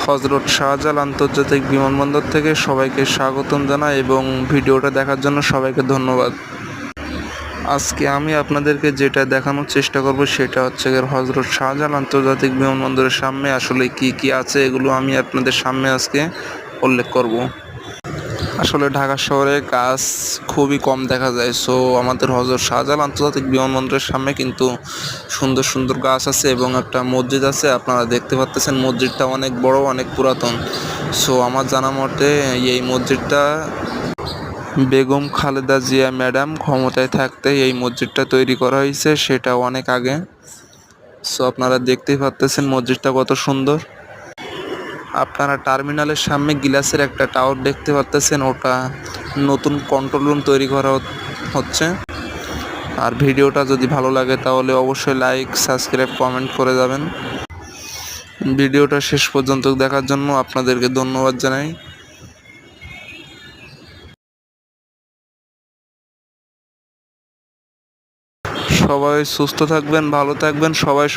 হযরত শাহজালাল আন্তর্জাতিক বিমানবন্দর থেকে সবাইকে স্বাগতম জানাই এবং ভিডিওটা দেখার জন্য সবাইকে ধন্যবাদ। আজকে আমি আপনাদেরকে যেটা দেখানোর চেষ্টা করব সেটা হচ্ছে হযরত শাহজালাল আন্তর্জাতিক বিমানবন্দরের সামনে আসলে কি আছে এগুলো আমি আপনাদের সামনে আজকে উল্লেখ করব। আসলে ঢাকা শহরে গাছ খুবই কম দেখা যায়, সো আমাদের হযরত শাহজালাল আন্তর্জাতিক বিমানবন্দরের সামনে কিন্তু সুন্দর সুন্দর গাছ আছে এবং একটা মসজিদ আছে। আপনারা দেখতে পাচ্ছেন মসজিদটা অনেক বড়, অনেক পুরাতন। সো আমার জানা মতে এই মসজিদটা বেগম খালেদা জিয়া ম্যাডাম ক্ষমতায় থাকতে এই মসজিদটা তৈরি করা হয়েছে, সেটা অনেক আগে। সো আপনারা দেখতেই পাচ্ছেন মসজিদটা কত সুন্দর। আপনারা টার্মিনালের সামনে গ্লাসের একটা টাওয়ার দেখতে পাচ্ছেন, ওটা নতুন কন্ট্রোল রুম তৈরি করা হচ্ছে। আর ভিডিওটা যদি ভালো লাগে তাহলে অবশ্যই লাইক, সাবস্ক্রাইব, কমেন্ট করে যাবেন। ভিডিওটা শেষ পর্যন্ত দেখার জন্য আপনাদেরকে ধন্যবাদ জানাই। সবাই সুস্থ থাকবেন, ভালো থাকবেন, সবাই